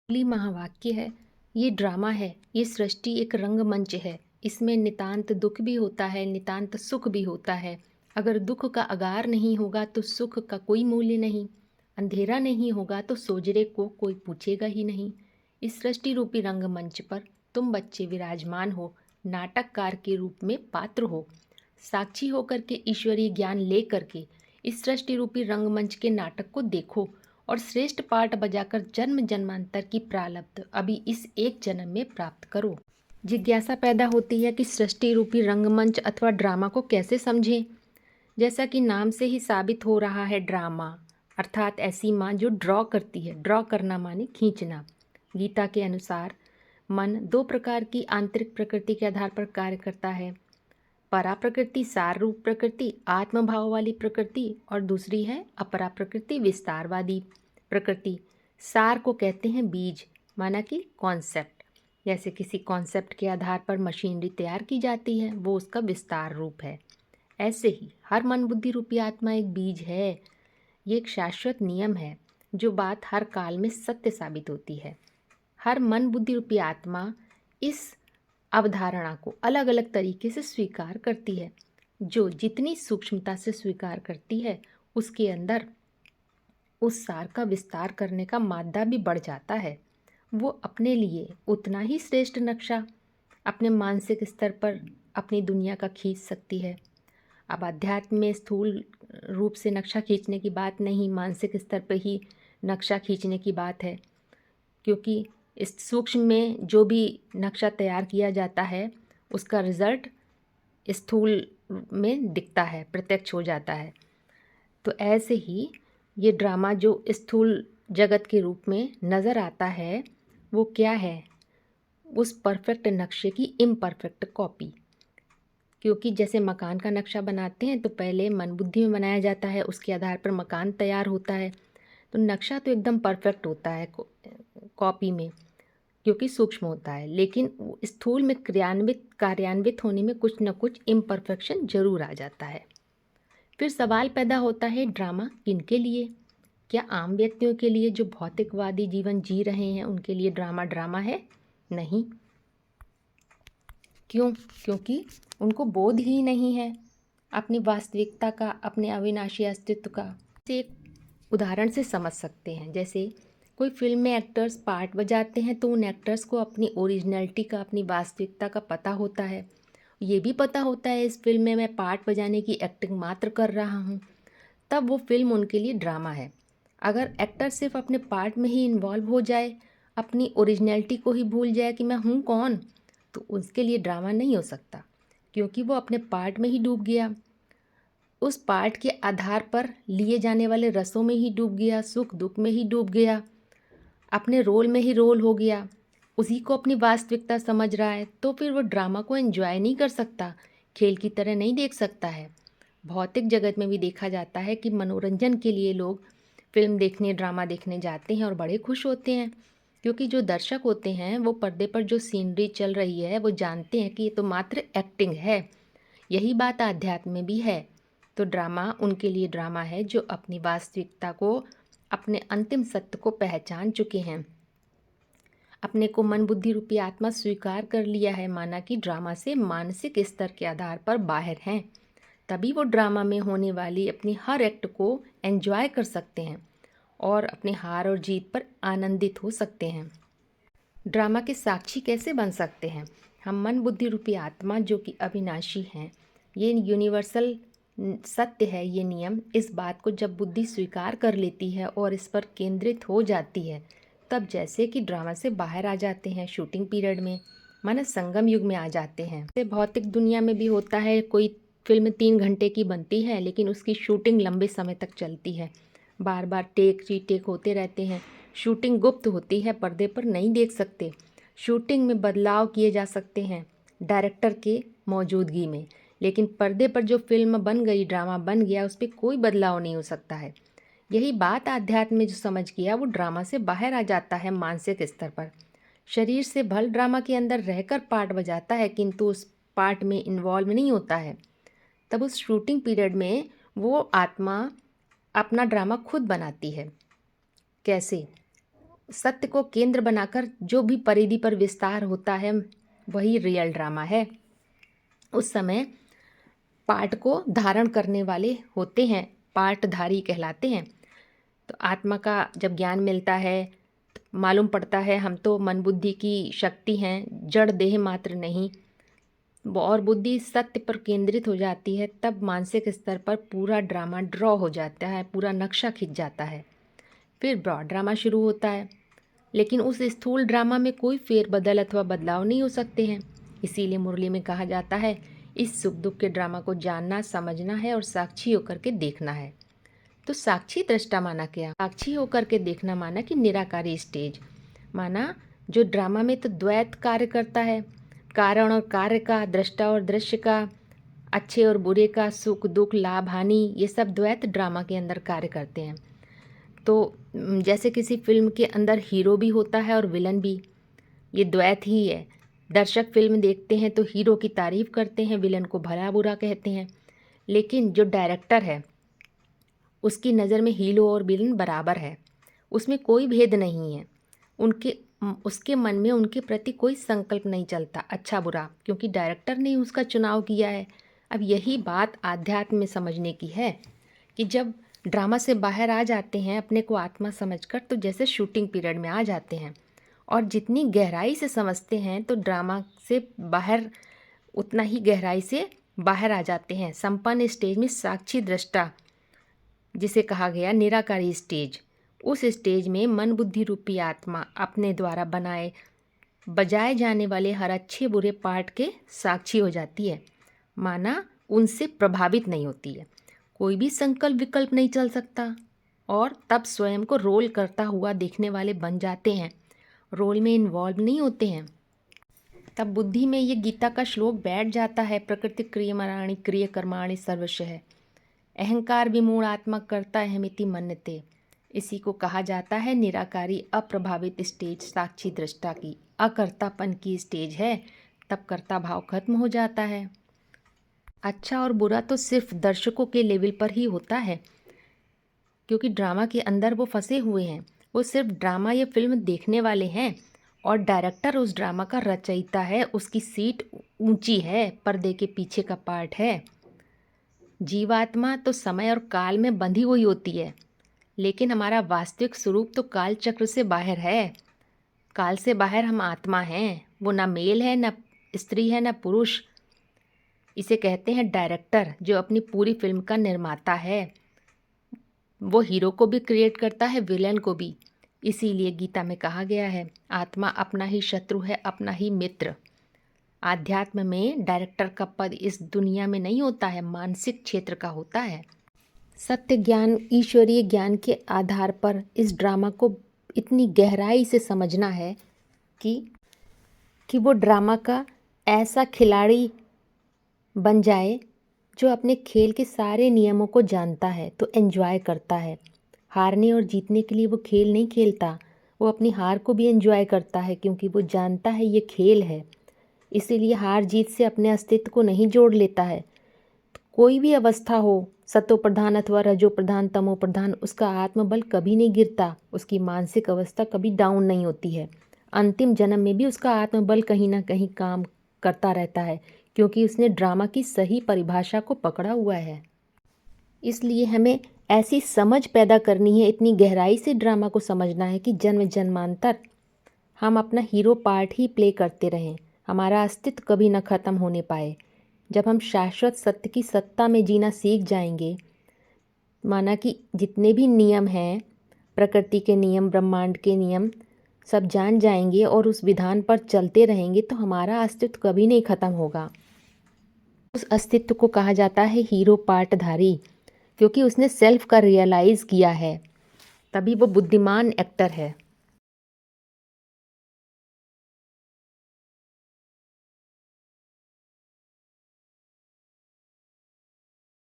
अगली महावाक्य है, ये ड्रामा है, ये सृष्टि एक रंगमंच है। इसमें नितांत दुख भी होता है, नितांत सुख भी होता है। अगर दुख का आगार नहीं होगा तो सुख का कोई मूल्य नहीं। अंधेरा नहीं होगा तो सोजरे को कोई पूछेगा ही नहीं। इस सृष्टि रूपी रंगमंच पर तुम बच्चे विराजमान हो, नाटककार के रूप में पात्र हो। साक्षी होकर के ईश्वरीय ज्ञान ले करके इस सृष्टि रूपी रंगमंच के नाटक को देखो और श्रेष्ठ पाठ बजाकर जन्म जन्मांतर की प्रारब्ध अभी इस एक जन्म में प्राप्त करो। जिज्ञासा पैदा होती है कि सृष्टि रूपी रंगमंच अथवा ड्रामा को कैसे समझें। जैसा कि नाम से ही साबित हो रहा है, ड्रामा अर्थात ऐसी माँ जो ड्रॉ करती है। ड्रॉ करना माने खींचना। गीता के अनुसार मन दो प्रकार की आंतरिक प्रकृति के आधार पर कार्य करता है। परा प्रकृति सार रूप प्रकृति, आत्मभाव वाली प्रकृति, और दूसरी है अपरा प्रकृति विस्तारवादी प्रकृति। सार को कहते हैं बीज, माना कि कॉन्सेप्ट। जैसे किसी कॉन्सेप्ट के आधार पर मशीनरी तैयार की जाती है, वो उसका विस्तार रूप है। ऐसे ही हर मन बुद्धि रूपी आत्मा एक बीज है। ये एक शाश्वत नियम है जो बात हर काल में सत्य साबित होती है। हर मन बुद्धि रूपी आत्मा इस अवधारणा को अलग अलग तरीके से स्वीकार करती है। जो जितनी सूक्ष्मता से स्वीकार करती है, उसके अंदर उस सार का विस्तार करने का मादा भी बढ़ जाता है। वो अपने लिए उतना ही श्रेष्ठ नक्शा अपने मानसिक स्तर पर अपनी दुनिया का खींच सकती है। अब अध्यात्म में स्थूल रूप से नक्शा खींचने की बात नहीं, मानसिक स्तर पर ही नक्शा खींचने की बात है। क्योंकि इस सूक्ष्म में जो भी नक्शा तैयार किया जाता है, उसका रिजल्ट स्थूल में दिखता है, प्रत्यक्ष हो जाता है। तो ऐसे ही ये ड्रामा जो स्थूल जगत के रूप में नज़र आता है, वो क्या है? उस परफेक्ट नक्शे की इम्परफेक्ट कॉपी। क्योंकि जैसे मकान का नक्शा बनाते हैं तो पहले मन बुद्धि में बनाया जाता है, उसके आधार पर मकान तैयार होता है। तो नक्शा तो एकदम परफेक्ट होता है कॉपी में, क्योंकि सूक्ष्म होता है, लेकिन स्थूल में कार्यान्वित होने में कुछ न कुछ इम्परफेक्शन जरूर आ जाता है। फिर सवाल पैदा होता है, ड्रामा किनके लिए? क्या आम व्यक्तियों के लिए जो भौतिकवादी जीवन जी रहे हैं उनके लिए ड्रामा ड्रामा है? नहीं। क्यों? क्योंकि उनको बोध ही नहीं है अपनी वास्तविकता का, अपने अविनाशी अस्तित्व का। एक उदाहरण से समझ सकते हैं। जैसे कोई फिल्म में एक्टर्स पार्ट बजाते हैं तो उन एक्टर्स को अपनी ओरिजिनलिटी का, अपनी वास्तविकता का पता होता है। ये भी पता होता है इस फिल्म में मैं पार्ट बजाने की एक्टिंग मात्र कर रहा हूँ, तब वो फिल्म उनके लिए ड्रामा है। अगर एक्टर सिर्फ अपने पार्ट में ही इन्वॉल्व हो जाए, अपनी ओरिजिनलिटी को ही भूल जाए कि मैं हूँ कौन, तो उसके लिए ड्रामा नहीं हो सकता, क्योंकि वो अपने पार्ट में ही डूब गया, उस पार्ट के आधार पर लिए जाने वाले रसों में ही डूब गया, सुख दुख में ही डूब गया, अपने रोल में ही रोल हो गया, उसी को अपनी वास्तविकता समझ रहा है। तो फिर वो ड्रामा को एंजॉय नहीं कर सकता, खेल की तरह नहीं देख सकता है। भौतिक जगत में भी देखा जाता है कि मनोरंजन के लिए लोग फिल्म देखने, ड्रामा देखने जाते हैं और बड़े खुश होते हैं, क्योंकि जो दर्शक होते हैं वो पर्दे पर जो सीनरी चल रही है वो जानते हैं कि ये तो मात्र एक्टिंग है। यही बात आध्यात्म में भी है। तो ड्रामा उनके लिए ड्रामा है जो अपनी वास्तविकता को, अपने अंतिम सत्य को पहचान चुके हैं, अपने को मन बुद्धि रूपी आत्मा स्वीकार कर लिया है, माना कि ड्रामा से मानसिक स्तर के आधार पर बाहर हैं। तभी वो ड्रामा में होने वाली अपनी हर एक्ट को एंजॉय कर सकते हैं और अपने हार और जीत पर आनंदित हो सकते हैं। ड्रामा के साक्षी कैसे बन सकते हैं? हम मन बुद्धि रूपी आत्मा जो कि अविनाशी हैं, ये यूनिवर्सल सत्य है। ये नियम, इस बात को जब बुद्धि स्वीकार कर लेती है और इस पर केंद्रित हो जाती है, तब जैसे कि ड्रामा से बाहर आ जाते हैं, शूटिंग पीरियड में, माना संगम युग में आ जाते हैं। भौतिक दुनिया में भी होता है, कोई फिल्म 3 घंटे की बनती है लेकिन उसकी शूटिंग लंबे समय तक चलती है, बार बार टेक रीटेक होते रहते हैं। शूटिंग गुप्त होती है, पर्दे पर नहीं देख सकते। शूटिंग में बदलाव किए जा सकते हैं डायरेक्टर के मौजूदगी में, लेकिन पर्दे पर जो फिल्म बन गई, ड्रामा बन गया, उस पर कोई बदलाव नहीं हो सकता है। यही बात आध्यात्म में जो समझ गया वो ड्रामा से बाहर आ जाता है मानसिक स्तर पर। शरीर से भल ड्रामा के अंदर रहकर पार्ट बजाता है, किंतु उस पार्ट में इन्वॉल्व नहीं होता है। तब उस शूटिंग पीरियड में वो आत्मा अपना ड्रामा खुद बनाती है। कैसे? सत्य को केंद्र बनाकर जो भी परिधि पर विस्तार होता है वही रियल ड्रामा है। उस समय पाठ को धारण करने वाले होते हैं, पाठधारी कहलाते हैं। तो आत्मा का जब ज्ञान मिलता है तो मालूम पड़ता है हम तो मन बुद्धि की शक्ति हैं, जड़ देह मात्र नहीं, और बुद्धि सत्य पर केंद्रित हो जाती है, तब मानसिक स्तर पर पूरा ड्रामा ड्रॉ हो जाता है, पूरा नक्शा खिंच जाता है। फिर ब्रॉड ड्रामा शुरू होता है, लेकिन उस स्थूल ड्रामा में कोई फेरबदल अथवा बदलाव नहीं हो सकते हैं। इसीलिए मुरली में कहा जाता है इस सुख दुख के ड्रामा को जानना, समझना है और साक्षी होकर के देखना है। तो साक्षी दृष्टा माना क्या? साक्षी होकर के देखना माना कि निराकारी स्टेज माना जो ड्रामा में तो द्वैत कार्य करता है, कारण और कार्य का, दृष्टा और दृश्य का, अच्छे और बुरे का, सुख दुख, लाभ हानि, ये सब द्वैत ड्रामा के अंदर कार्य करते हैं। तो जैसे किसी फिल्म के अंदर हीरो भी होता है और विलन भी, ये द्वैत ही है। दर्शक फिल्म देखते हैं तो हीरो की तारीफ करते हैं, विलन को भला बुरा कहते हैं, लेकिन जो डायरेक्टर है उसकी नज़र में हीरो और विलन बराबर है, उसमें कोई भेद नहीं है। उसके मन में उनके प्रति कोई संकल्प नहीं चलता अच्छा बुरा, क्योंकि डायरेक्टर ने उसका चुनाव किया है। अब यही बात आध्यात्म में समझने की है कि जब ड्रामा से बाहर आ जाते हैं अपने को आत्मा समझकर, तो जैसे शूटिंग पीरियड में आ जाते हैं और जितनी गहराई से समझते हैं तो ड्रामा से बाहर उतना ही गहराई से बाहर आ जाते हैं। संपन्न स्टेज में साक्षी दृष्टा जिसे कहा गया निराकारी स्टेज, उस स्टेज में मन बुद्धि रूपी आत्मा अपने द्वारा बजाए जाने वाले हर अच्छे बुरे पार्ट के साक्षी हो जाती है, माना उनसे प्रभावित नहीं होती है। कोई भी संकल्प विकल्प नहीं चल सकता और तब स्वयं को रोल करता हुआ देखने वाले बन जाते हैं, रोल में इन्वॉल्व नहीं होते हैं। तब बुद्धि में ये गीता का श्लोक बैठ जाता है, प्रकृति क्रियमाणानि क्रिय कर्माणि सर्वश है, अहंकार विमूढ़ आत्मा करता अहमिति मन्यते। इसी को कहा जाता है निराकारी अप्रभावित स्टेज, साक्षी दृष्टा की अकर्तापन की स्टेज है। तब कर्ता भाव खत्म हो जाता है। अच्छा और बुरा तो सिर्फ दर्शकों के लेवल पर ही होता है, क्योंकि ड्रामा के अंदर वो फंसे हुए हैं, वो सिर्फ ड्रामा या फिल्म देखने वाले हैं और डायरेक्टर उस ड्रामा का रचयिता है, उसकी सीट ऊंची है, पर्दे के पीछे का पार्ट है। जीवात्मा तो समय और काल में बंधी हुई होती है, लेकिन हमारा वास्तविक स्वरूप तो काल चक्र से बाहर है। काल से बाहर हम आत्मा हैं, वो ना मेल है, ना स्त्री है, ना पुरुष। इसे कहते हैं डायरेक्टर, जो अपनी पूरी फिल्म का निर्माता है। वो हीरो को भी क्रिएट करता है, विलन को भी। इसीलिए गीता में कहा गया है आत्मा अपना ही शत्रु है, अपना ही मित्र। आध्यात्म में डायरेक्टर का पद इस दुनिया में नहीं होता है, मानसिक क्षेत्र का होता है। सत्य ज्ञान, ईश्वरीय ज्ञान के आधार पर इस ड्रामा को इतनी गहराई से समझना है कि वो ड्रामा का ऐसा खिलाड़ी बन जाए जो अपने खेल के सारे नियमों को जानता है, तो एंजॉय करता है। हारने और जीतने के लिए वो खेल नहीं खेलता, वो अपनी हार को भी एंजॉय करता है, क्योंकि वो जानता है ये खेल है। इसीलिए हार जीत से अपने अस्तित्व को नहीं जोड़ लेता है। कोई भी अवस्था हो, सतो प्रधान अथवा रजो प्रधान, तमो प्रधान, उसका आत्मबल कभी नहीं गिरता, उसकी मानसिक अवस्था कभी डाउन नहीं होती है। अंतिम जन्म में भी उसका आत्मबल कहीं ना कहीं काम करता रहता है, क्योंकि उसने ड्रामा की सही परिभाषा को पकड़ा हुआ है। इसलिए हमें ऐसी समझ पैदा करनी है, इतनी गहराई से ड्रामा को समझना है कि जन्म जन्मांतर हम अपना हीरो पार्ट ही प्ले करते रहें, हमारा अस्तित्व कभी न ख़त्म होने पाए। जब हम शाश्वत सत्य की सत्ता में जीना सीख जाएंगे, माना कि जितने भी नियम हैं, प्रकृति के नियम, ब्रह्मांड के नियम, सब जान जाएंगे और उस विधान पर चलते रहेंगे, तो हमारा अस्तित्व कभी नहीं ख़त्म होगा। उस अस्तित्व को कहा जाता है हीरो पार्टधारी, क्योंकि उसने सेल्फ का रियलाइज़ किया है, तभी वो बुद्धिमान एक्टर है।